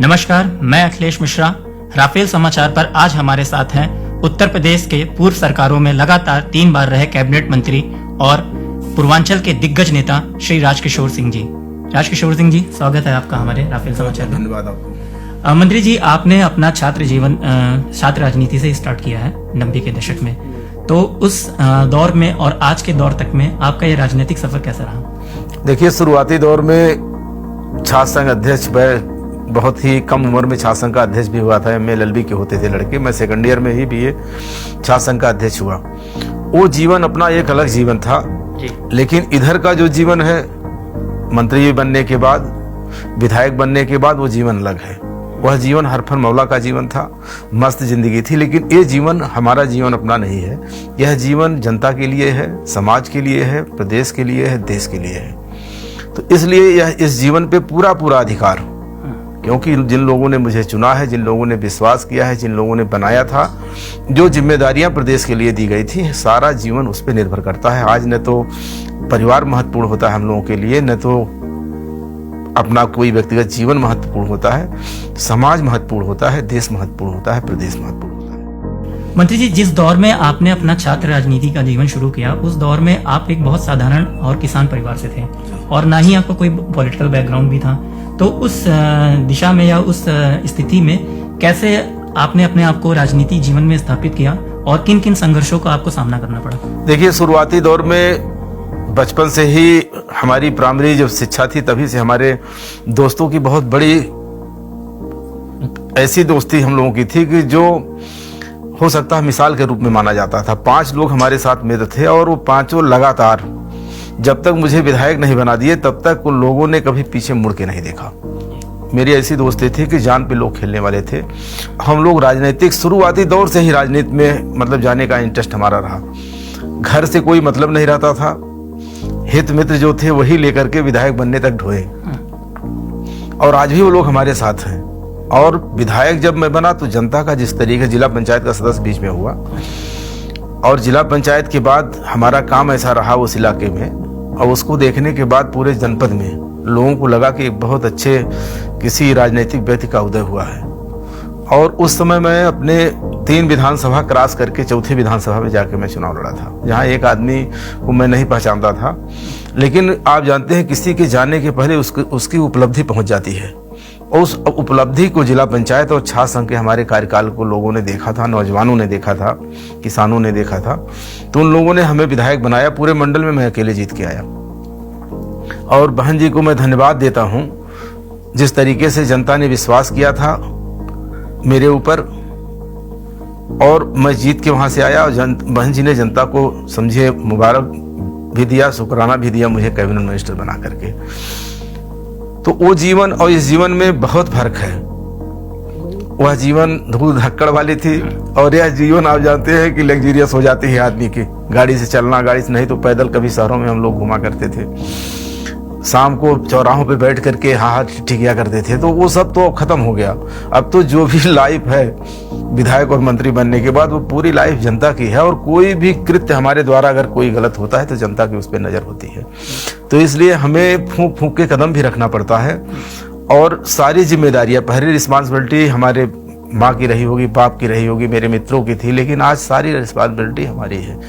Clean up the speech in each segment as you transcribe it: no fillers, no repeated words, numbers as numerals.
नमस्कार, मैं अखिलेश मिश्रा। राफेल समाचार पर आज हमारे साथ हैं उत्तर प्रदेश के पूर्व सरकारों में लगातार 3 बार रहे कैबिनेट मंत्री और पूर्वांचल के दिग्गज नेता श्री राजकिशोर सिंह जी। राजकिशोर सिंह जी, स्वागत है आपका हमारे राफेल समाचार में। धन्यवाद आपको। मंत्री जी, आपने अपना छात्र राजनीति से स्टार्ट किया है 90 के दशक में, तो उस दौर में और आज के दौर तक में आपका ये राजनीतिक सफर कैसा रहा? देखिए, शुरुआती दौर में छात्र संघ अध्यक्ष बहुत ही कम उम्र में छात्र संघ का अध्यक्ष भी हुआ था। एमए LLB के होते थे लड़के। मैं सेकंड ईयर में ही BA छात्र संघ का अध्यक्ष हुआ। वो जीवन अपना एक अलग जीवन था, लेकिन इधर का जो जीवन है मंत्री बनने के बाद, विधायक बनने के बाद, वो जीवन अलग है। वह जीवन हरफन मौला का जीवन था, मस्त जिंदगी थी। लेकिन ये जीवन हमारा जीवन अपना नहीं है। यह जीवन जनता के लिए है, समाज के लिए है, प्रदेश के लिए है, देश के लिए है। तो इसलिए यह इस जीवन पे पूरा अधिकार, क्योंकि जिन लोगों ने मुझे चुना है, जिन लोगों ने विश्वास किया है, जिन लोगों ने बनाया था, जो जिम्मेदारियां प्रदेश के लिए दी गई थी, सारा जीवन उस पर निर्भर करता है। आज न तो परिवार महत्वपूर्ण होता है हम लोगों के लिए, न तो अपना कोई व्यक्तिगत जीवन महत्वपूर्ण होता है, समाज महत्वपूर्ण होता है, देश महत्वपूर्ण होता है, प्रदेश महत्वपूर्ण होता है। मंत्री जी, जिस दौर में आपने अपना छात्र राजनीति का जीवन शुरू किया, उस दौर में आप एक बहुत साधारण और किसान परिवार से थे और ना ही आपको कोई पॉलिटिकल बैकग्राउंड भी था। तो उस दिशा में या उस स्थिति में कैसे आपने अपने आप को राजनीति जीवन में स्थापित किया और किन किन संघर्षों का आपको सामना करना पड़ा? देखिए, शुरुआती दौर में बचपन से ही हमारी प्राइमरी जब शिक्षा थी, तभी से हमारे दोस्तों की बहुत बड़ी ऐसी दोस्ती हम लोगों की थी कि जो हो सकता है मिसाल के रूप में माना जाता था। 5 लोग हमारे साथ मित्र थे और वो 5 लगातार, जब तक मुझे विधायक नहीं बना दिए तब तक उन लोगों ने कभी पीछे मुड़ के नहीं देखा। मेरी ऐसी दोस्ती थी कि जान पे लोग खेलने वाले थे। हम लोग राजनीतिक शुरुआती दौर से ही राजनीति में मतलब जाने का इंटरेस्ट हमारा रहा। घर से कोई मतलब नहीं रहता था। हित मित्र जो थे वही लेकर के विधायक बनने तक ढोए, और आज भी वो लोग हमारे साथ हैं। और विधायक जब मैं बना तो जनता का जिस तरीके, जिला पंचायत का सदस्य बीच में हुआ, और जिला पंचायत के बाद हमारा काम ऐसा रहा उस इलाके में, और उसको देखने के बाद पूरे जनपद में लोगों को लगा कि एक बहुत अच्छे किसी राजनीतिक व्यक्ति का उदय हुआ है। और उस समय मैं अपने 3 विधानसभा क्रॉस करके 4थी विधानसभा में जाके मैं चुनाव लड़ा था, जहां एक आदमी को मैं नहीं पहचानता था। लेकिन आप जानते हैं, किसी के जाने के पहले उसकी उपलब्धि पहुंच जाती है। उस उपलब्धि को जिला पंचायत और छात्र संघ के हमारे कार्यकाल को लोगों ने देखा था, नौजवानों ने देखा था, किसानों ने देखा था। तो उन लोगों ने हमें विधायक बनाया। पूरे मंडल में मैं अकेले जीत के आया। और बहन जी को मैं धन्यवाद देता हूं, जिस तरीके से जनता ने विश्वास किया था मेरे ऊपर, और मैं जीत के वहां से आया। और बहन जी ने जनता को समझे मुबारक भी दिया, शुक्राना भी दिया मुझे कैबिनेट मिनिस्टर बना करके। तो वो जीवन और इस जीवन में बहुत फर्क है। वह जीवन धूल धक्कड़ वाली थी, और यह जीवन आप जानते हैं कि लग्जरियस हो जाती है आदमी की। गाड़ी से चलना, गाड़ी से नहीं तो पैदल कभी शहरों में हम लोग घुमा करते थे। शाम को चौराहों पे बैठ करके हाथ ठिकिया करते थे। तो वो सब तो खत्म हो गया। अब तो जो भी लाइफ है विधायक और मंत्री बनने के बाद, वो पूरी लाइफ जनता की है। और कोई भी कृत्य हमारे द्वारा अगर कोई गलत होता है तो जनता की उस पर नजर होती है। तो इसलिए हमें फूंक फूंक के कदम भी रखना पड़ता है। और सारी जिम्मेदारियां, पहली रिस्पॉन्सिबिलिटी हमारे माँ की रही होगी, बाप की रही होगी, मेरे मित्रों की थी, लेकिन आज सारी रिस्पॉन्सिबिलिटी हमारी है।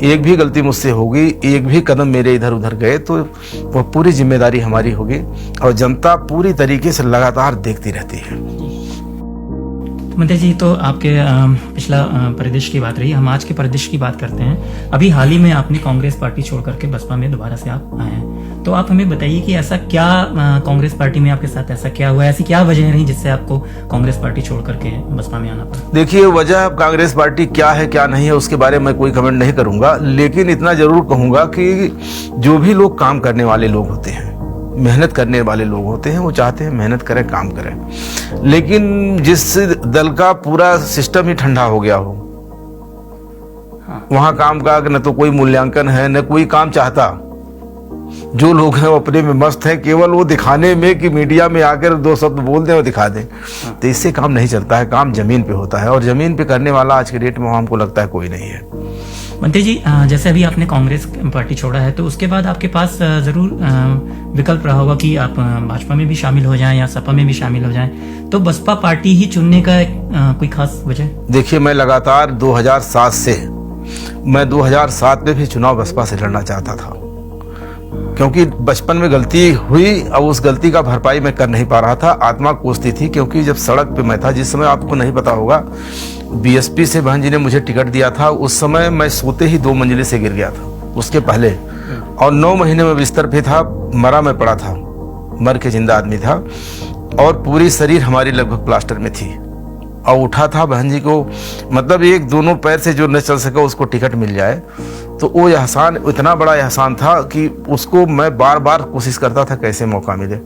एक भी गलती मुझसे होगी, एक भी कदम मेरे इधर उधर गए तो वह पूरी जिम्मेदारी हमारी होगी। और जनता पूरी तरीके से लगातार देखती रहती है। मंत्री जी, तो आपके पिछला परिदृश्य की बात रही, हम आज के परिदृश्य की बात करते हैं। अभी हाल ही में आपने कांग्रेस पार्टी छोड़ करके बसपा में दोबारा से आप आए हैं, तो आप हमें बताइए कि ऐसा क्या कांग्रेस पार्टी में आपके साथ ऐसा क्या हुआ, ऐसी क्या वजह रही जिससे आपको कांग्रेस पार्टी छोड़ करके बसपा में आना पड़ा? देखिए, वजह कांग्रेस पार्टी क्या है क्या नहीं है उसके बारे में कोई कमेंट नहीं करूंगा, लेकिन इतना जरूर कहूंगा कि जो भी लोग काम करने वाले लोग होते हैं, मेहनत करने वाले लोग होते हैं, वो चाहते हैं मेहनत करें, काम करें। लेकिन जिस दल का पूरा सिस्टम ही ठंडा हो गया हो, वहां काम का न तो कोई मूल्यांकन है, न कोई काम चाहता। जो लोग हैं वो अपने में मस्त हैं, केवल वो दिखाने में कि मीडिया में आकर 2 शब्द बोल दें और दिखा दें। तो इससे काम नहीं चलता है। काम जमीन पे होता है, और जमीन पे करने वाला आज के डेट में हमको लगता है कोई नहीं है। मंत्री जी, जैसे अभी आपने कांग्रेस पार्टी छोड़ा है तो उसके बाद आपके पास जरूर विकल्प रहा होगा कि आप भाजपा में भी शामिल हो जाएं या सपा में भी शामिल हो जाएं, तो बसपा पार्टी ही चुनने का कोई खास वजह? देखिए, मैं लगातार 2007 से मैं 2007 में भी चुनाव बसपा से लड़ना चाहता था, क्योंकि बचपन में गलती हुई और उस गलती का भरपाई मैं कर नहीं पा रहा था। आत्मा कोसती थी, क्योंकि जब सड़क पे मैं था, जिस समय आपको नहीं पता होगा, बीएसपी से बहन जी ने मुझे टिकट दिया था, उस समय मैं सोते ही 2 मंजिले से गिर गया था उसके पहले, और 9 महीने में बिस्तर पे था, मरा मैं पड़ा था, मर के जिंदा आदमी था, और पूरी शरीर हमारी लगभग प्लास्टर में थी, और उठा था बहन जी को, मतलब एक दोनों पैर से जो न चल सका उसको टिकट मिल जाए, तो वो एहसान इतना बड़ा एहसान था कि उसको मैं बार बार कोशिश करता था कैसे मौका मिले।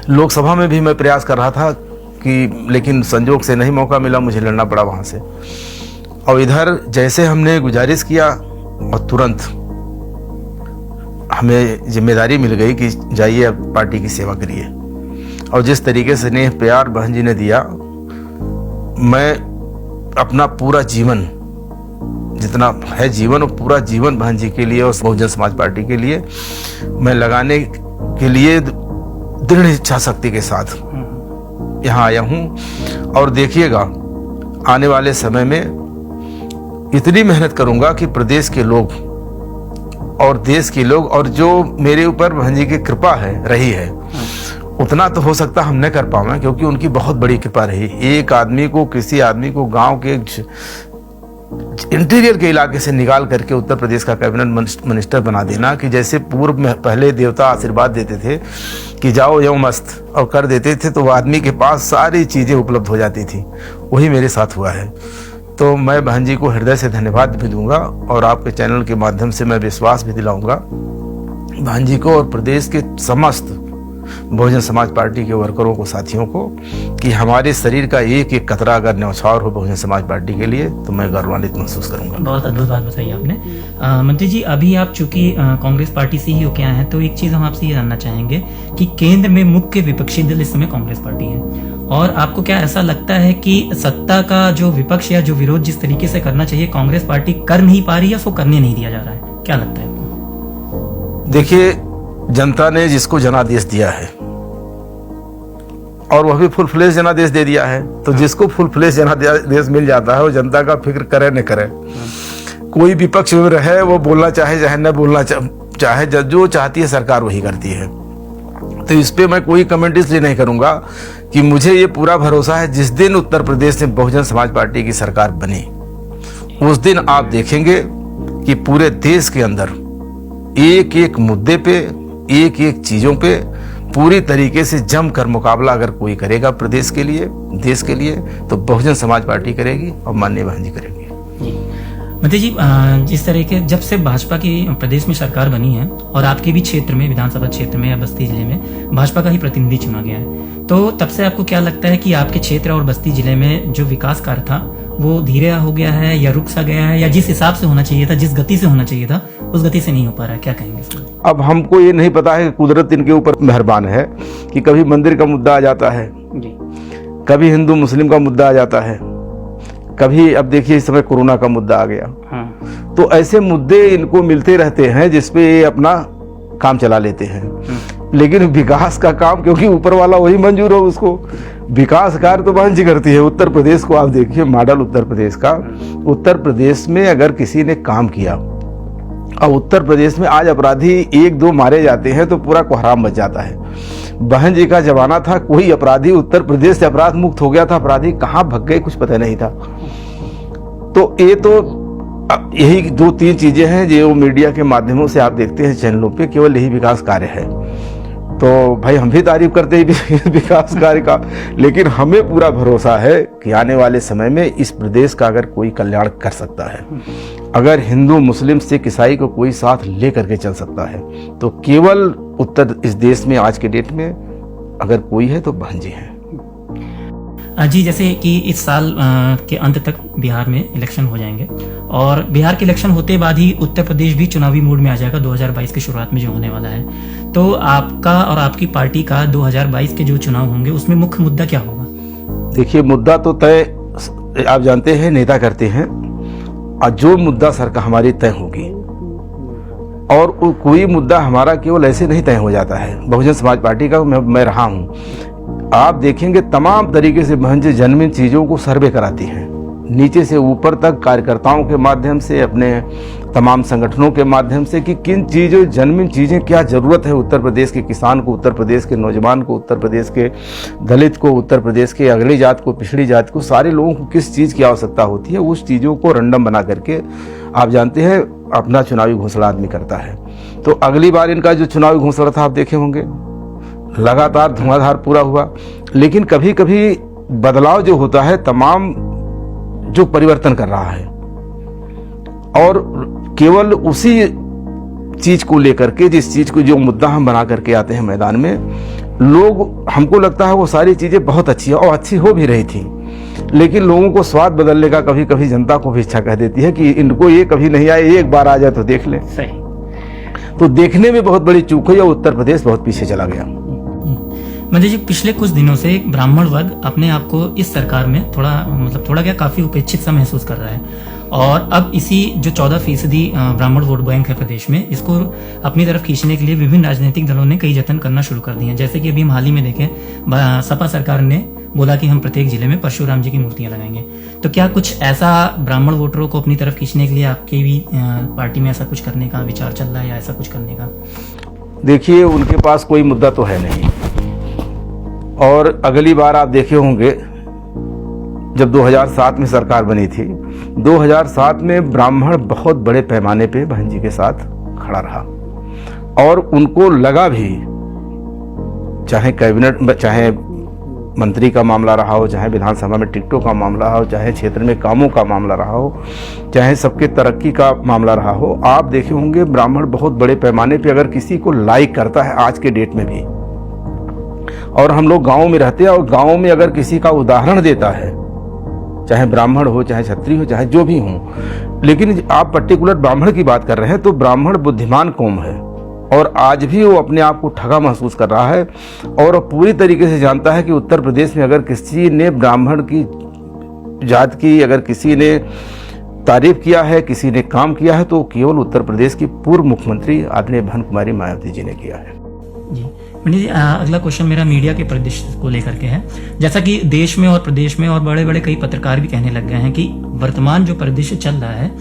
लोकसभा में भी मैं प्रयास कर रहा था कि, लेकिन संजोग से नहीं मौका मिला, मुझे लड़ना पड़ा वहाँ से। और इधर जैसे हमने गुजारिश किया और तुरंत हमें जिम्मेदारी मिल गई कि जाइए अब पार्टी की सेवा करिए, और जिस तरीके से स्नेह प्यार बहन जी ने दिया, मैं अपना पूरा जीवन, जितना है जीवन, और पूरा जीवन बहन जी के लिए और बहुजन समाज पार्टी के लिए मैं लगाने के लिए दृढ़ इच्छा शक्ति के साथ यहाँ आया हूँ। और देखिएगा, आने वाले समय में इतनी मेहनत करूंगा कि प्रदेश के लोग और देश के लोग, और जो मेरे ऊपर बहन जी की कृपा है रही है, उतना तो हो सकता हम न कर पाऊँ, क्योंकि उनकी बहुत बड़ी कृपा रही। एक आदमी को, किसी आदमी को गांव के इंटीरियर के इलाके से निकाल करके उत्तर प्रदेश का कैबिनेट मिनिस्टर बना देना, कि जैसे पूर्व में पहले देवता आशीर्वाद देते थे कि जाओ यो मस्त, और कर देते थे, तो वो आदमी के पास सारी चीज़ें उपलब्ध हो जाती थी। वही मेरे साथ हुआ है। तो मैं बहन जी को हृदय से धन्यवाद भी दूंगा, और आपके चैनल के माध्यम से मैं विश्वास भी दिलाऊंगा बहन जी को और प्रदेश के समस्त बहुजन समाज पार्टी के वर्करों को, साथियों को, कि हमारे शरीर का एक एक कतरा अगर न्यौछावर हो बहुजन समाज पार्टी के लिए, तो मैं गौरवान्वित महसूस करूंगा। बहुत अद्भुत बात बताई आपने। मंत्री जी, अभी आप चूंकि कांग्रेस पार्टी से ही होके आए हैं, तो एक चीज हम आपसे ये जानना चाहेंगे कि केंद्र में मुख्य विपक्षी दल इस समय कांग्रेस पार्टी है, और आपको क्या ऐसा लगता है कि सत्ता का जो विपक्ष या जो विरोध जिस तरीके से करना चाहिए कांग्रेस पार्टी कर नहीं पा रही, या उसको करने नहीं दिया जा रहा है? क्या लगता है आपको? देखिए, जनता ने जिसको जनादेश दिया है, और वह भी फुल फ्लेश जनादेश दे दिया है, तो जिसको फुल फ्लेश जनादेश मिल जाता है, वो जनता का फिक्र करे न करे, कोई विपक्ष में रहे, वो बोलना चाहे चाहे न बोलना चाहे, जो चाहती है सरकार वही करती है। तो इस पे मैं कोई कमेंट इसलिए नहीं करूंगा कि मुझे ये पूरा भरोसा है, जिस दिन उत्तर प्रदेश में बहुजन समाज पार्टी की सरकार बनी, उस दिन आप देखेंगे कि पूरे देश के अंदर एक एक मुद्दे पे, एक एक चीजों पे पूरी तरीके से जमकर मुकाबला अगर कोई करेगा प्रदेश के लिए, देश के लिए, तो बहुजन समाज पार्टी करेगी और माननीय बहन जी करेंगी। मंत्री जी, जिस तरह के जब से भाजपा की प्रदेश में सरकार बनी है, और आपके भी क्षेत्र में, विधानसभा क्षेत्र में या बस्ती जिले में भाजपा का ही प्रतिनिधि चुना गया है, तो तब से आपको क्या लगता है कि आपके क्षेत्र और बस्ती जिले में जो विकास कार्य था वो धीरे हो गया है, या रुक सा गया है, या जिस हिसाब से होना चाहिए था, जिस गति से होना चाहिए था, उस गति से नहीं हो पा रहा है? क्या कहेंगे इसमें? अब हमको ये नहीं पता है कि कुदरत इनके ऊपर मेहरबान है कि कभी मंदिर का मुद्दा आ जाता है जी, कभी हिंदू मुस्लिम का मुद्दा आ जाता है, कभी अब देखिए इस समय कोरोना का मुद्दा आ गया। हाँ। तो ऐसे मुद्दे इनको मिलते रहते हैं जिसपे ये अपना काम चला लेते हैं। लेकिन विकास का काम, क्योंकि ऊपर वाला वही मंजूर हो उसको, विकास कार्य तो बहन जी करती है। उत्तर प्रदेश को आप देखिए, मॉडल उत्तर प्रदेश का, उत्तर प्रदेश में अगर किसी ने काम किया, और उत्तर प्रदेश में आज अपराधी 1-2 मारे जाते हैं तो पूरा कोहराम मच जाता है। बहन जी का जमाना था, कोई अपराधी उत्तर प्रदेश से अपराध मुक्त हो गया था, अपराधी कहाँ भग गए कुछ पता नहीं था। तो ये तो यही 2-3 चीजें हैं जो मीडिया के माध्यमों से आप देखते हैं चैनलों पे, केवल यही विकास कार्य है। तो भाई हम भी तारीफ करते हैं विकास कार्य का, लेकिन हमें पूरा भरोसा है कि आने वाले समय में इस प्रदेश का अगर कोई कल्याण कर सकता है, अगर हिंदू मुस्लिम सिख ईसाई को कोई साथ ले करके चल सकता है, तो केवल उत्तर इस देश में आज के डेट में अगर कोई है तो बहन जी हैं। जी, जैसे कि इस साल के अंत तक बिहार में इलेक्शन हो जाएंगे, और बिहार के इलेक्शन होते बाद ही उत्तर प्रदेश भी चुनावी मूड में आ जाएगा 2022 की शुरुआत में जो होने वाला है। तो आपका और आपकी पार्टी का 2022 के जो चुनाव होंगे उसमें मुख्य मुद्दा क्या होगा? देखिए, मुद्दा तो तय आप जानते हैं नेता करते हैं, जो मुद्दा सरकार हमारी तय होगी, और कोई मुद्दा हमारा केवल ऐसे नहीं तय हो जाता है। बहुजन समाज पार्टी का मैं रहा हूँ, आप देखेंगे तमाम तरीके से बहन जी जन्मी चीज़ों को सर्वे कराती हैं, नीचे से ऊपर तक कार्यकर्ताओं के माध्यम से, अपने तमाम संगठनों के माध्यम से, कि किन चीज़ों जन्मी चीज़ें क्या ज़रूरत है उत्तर प्रदेश के किसान को, उत्तर प्रदेश के नौजवान को, उत्तर प्रदेश के दलित को, उत्तर प्रदेश के अगली जात को, पिछड़ी जात को, सारे लोगों को किस चीज़ की आवश्यकता होती है, उस चीज़ों को रैंडम बना करके आप जानते हैं अपना चुनावी घोषणा आदमी करता है। तो अगली बार इनका जो चुनावी घोषणा था आप देखे होंगे, लगातार धुआंधार पूरा हुआ, लेकिन कभी कभी बदलाव जो होता है तमाम जो परिवर्तन कर रहा है, और केवल उसी चीज को लेकर के, जिस चीज को, जो मुद्दा हम बना करके आते हैं मैदान में, लोग, हमको लगता है वो सारी चीजें बहुत अच्छी है और अच्छी हो भी रही थी, लेकिन लोगों को स्वाद बदलने का कभी कभी जनता को भी इच्छा कह देती है कि इनको ये कभी नहीं आए, एक बार आ जाए तो देख ले। सही। तो देखने में बहुत बड़ी चूक हुई और उत्तर प्रदेश बहुत पीछे चला गया। मंत्री जी, पिछले कुछ दिनों से एक ब्राह्मण वर्ग अपने आप को इस सरकार में थोड़ा क्या काफी उपेक्षित सा महसूस कर रहा है, और अब इसी जो 14% ब्राह्मण वोट बैंक है प्रदेश में, इसको अपनी तरफ खींचने के लिए विभिन्न राजनीतिक दलों ने कई जतन करना शुरू कर दिए हैं। जैसे कि अभी हम हाल ही में देखें, सपा सरकार ने बोला कि हम प्रत्येक जिले में परशुराम जी की मूर्तियां लगाएंगे। तो क्या कुछ ऐसा ब्राह्मण वोटरों को अपनी तरफ खींचने के लिए आपके भी पार्टी में ऐसा कुछ करने का विचार चल रहा है, या ऐसा कुछ करने का? देखिए, उनके पास कोई मुद्दा तो है नहीं, और अगली बार आप देखे होंगे जब 2007 में सरकार बनी थी, 2007 में ब्राह्मण बहुत बड़े पैमाने पे बहन जी के साथ खड़ा रहा, और उनको लगा भी, चाहे कैबिनेट, चाहे मंत्री का मामला रहा हो, चाहे विधानसभा में टिकटों का मामला हो, चाहे क्षेत्र में कामों का मामला रहा हो, चाहे सबके तरक्की का मामला रहा हो, आप देखे होंगे ब्राह्मण बहुत बड़े पैमाने पे अगर किसी को लाइक करता है आज के डेट में भी, और हम लोग गाँव में रहते हैं, और गाँव में अगर किसी का उदाहरण देता है, चाहे ब्राह्मण हो, चाहे क्षत्रिय हो, चाहे जो भी हो, लेकिन आप पर्टिकुलर ब्राह्मण की बात कर रहे हैं, तो ब्राह्मण बुद्धिमान कौम है, और आज भी वो अपने आप को ठगा महसूस कर रहा है, और पूरी तरीके से जानता है कि उत्तर प्रदेश में अगर किसी ने ब्राह्मण की जात की, अगर किसी ने तारीफ किया है, किसी ने काम किया है, तो केवल उत्तर प्रदेश की पूर्व मुख्यमंत्री आदरणीय बहन कुमारी मायावती जी ने किया है। जी पंडित जी, अगला क्वेश्चन मेरा मीडिया के परिदृश्य को लेकर के है। जैसा कि देश में और प्रदेश में और बड़े बड़े कई पत्रकार भी कहने लग गए हैं कि वर्तमान जो परिदृश्य चल रहा है,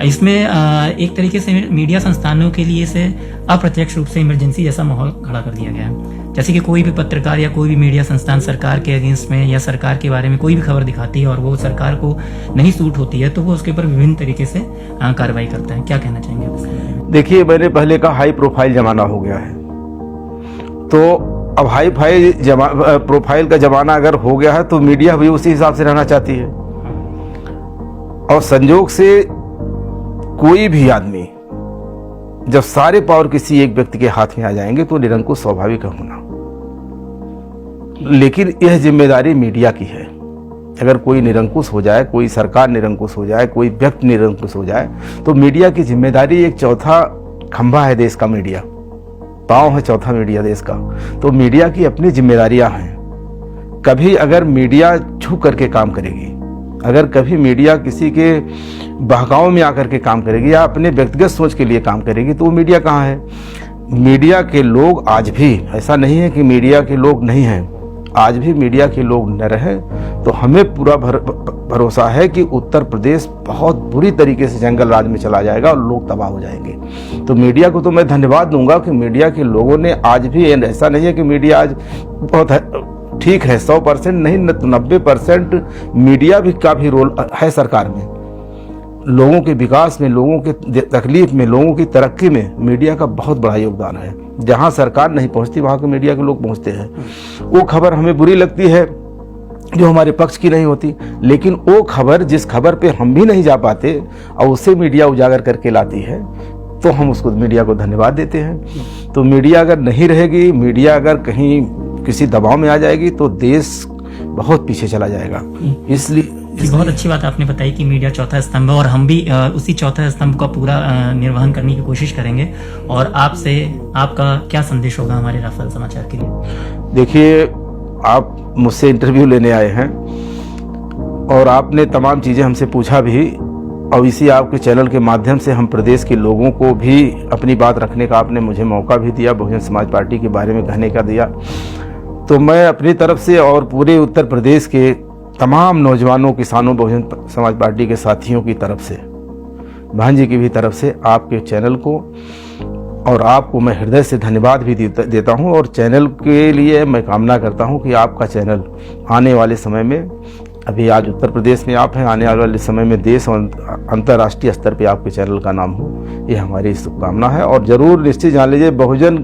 इसमें एक तरीके से मीडिया संस्थानों के लिए इसे अप्रत्यक्ष रूप से इमरजेंसी जैसा माहौल खड़ा कर दिया गया है। जैसे कि कोई भी पत्रकार या कोई भी मीडिया संस्थान सरकार के अगेंस्ट में या सरकार के बारे में कोई भी खबर दिखाती है और वो सरकार को नहीं सूट होती है, तो वो उसके ऊपर विभिन्न तरीके से कार्रवाई करता है। क्या कहना चाहेंगे आप इसके बारे में? देखिए, मैंने पहले कहा हाई प्रोफाइल जमाना हो गया है, तो अब हाई फाई प्रोफाइल का जमाना अगर हो गया है, तो मीडिया भी उसी हिसाब से रहना चाहती है, और संजोग से कोई भी आदमी जब सारे पावर किसी एक व्यक्ति के हाथ में आ जाएंगे तो निरंकुश स्वाभाविक है होना, लेकिन यह जिम्मेदारी मीडिया की है। अगर कोई निरंकुश हो जाए, कोई सरकार निरंकुश हो जाए, कोई व्यक्ति निरंकुश हो जाए, तो मीडिया की जिम्मेदारी, एक चौथा खंभा है देश का मीडिया, पांव है चौथा मीडिया देश का, तो मीडिया की अपनी जिम्मेदारियां हैं। कभी अगर मीडिया झुक करके काम करेगी, अगर कभी मीडिया किसी के बहकाव में आकर के काम करेगी या अपने व्यक्तिगत सोच के लिए काम करेगी, तो वो मीडिया कहाँ है? मीडिया के लोग आज भी, ऐसा नहीं है कि मीडिया के लोग नहीं हैं, आज भी मीडिया के लोग न रहे तो हमें पूरा भरोसा है कि उत्तर प्रदेश बहुत बुरी तरीके से जंगल राज में चला जाएगा और लोग तबाह हो जाएंगे। तो मीडिया को तो मैं धन्यवाद दूंगा कि मीडिया के लोगों ने आज भी, ऐसा नहीं है कि मीडिया आज बहुत ठीक है, 100% नहीं, 90% मीडिया भी का भी रोल है सरकार में, लोगों के विकास में, लोगों के तकलीफ में, लोगों की तरक्की में मीडिया का बहुत बड़ा योगदान है। जहां सरकार नहीं पहुंचती वहां के मीडिया के लोग पहुंचते हैं। वो खबर हमें बुरी लगती है जो हमारे पक्ष की नहीं होती, लेकिन वो खबर, जिस खबर पे हम भी नहीं जा पाते और उसे मीडिया उजागर करके लाती है, तो हम उसको, मीडिया को धन्यवाद देते हैं। तो मीडिया अगर नहीं रहेगी, मीडिया अगर कहीं किसी दबाव में आ जाएगी, तो देश बहुत पीछे चला जाएगा। इसलिए बहुत अच्छी बात आपने बताई कि मीडिया चौथा स्तंभ है, और हम भी उसी चौथा स्तंभ का पूरा निर्वहन करने की कोशिश करेंगे। और आपसे, आपका क्या संदेश होगा हमारे राफेल समाचार के लिए? देखिए, आप मुझसे इंटरव्यू लेने आए हैं और आपने तमाम चीज़ें हमसे पूछा भी, और इसी आपके चैनल के माध्यम से हम प्रदेश के लोगों को भी अपनी बात रखने का आपने मुझे मौका भी दिया, बहुजन समाज पार्टी के बारे में कहने का दिया। तो मैं अपनी तरफ से और पूरे उत्तर प्रदेश के तमाम नौजवानों, किसानों, बहुजन समाज पार्टी के साथियों की तरफ से, बहन जी की भी तरफ से आपके चैनल को और आपको मैं हृदय से धन्यवाद भी देता हूं। और चैनल के लिए मैं कामना करता हूं कि आपका चैनल आने वाले समय में, अभी आज उत्तर प्रदेश में आप हैं, आने वाले समय में देश और अंतर्राष्ट्रीय स्तर पे आपके चैनल का नाम हो, ये हमारी शुभकामना है। और ज़रूर निश्चित जान लीजिए, बहुजन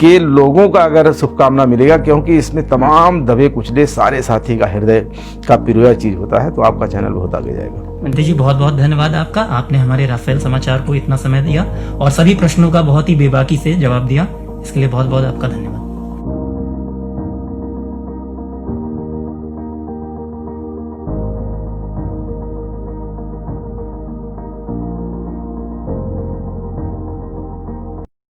के लोगों का अगर शुभकामना मिलेगा, क्योंकि इसमें तमाम दबे कुचले सारे साथी का हृदय का पिरोया चीज़ होता है, तो आपका चैनल बहुत आगे जाएगा। बंटी जी, बहुत बहुत धन्यवाद आपका। आपने हमारे राफेल समाचार को इतना समय दिया और सभी प्रश्नों का बहुत ही बेबाकी से जवाब दिया, इसके लिए बहुत बहुत आपका धन्यवाद।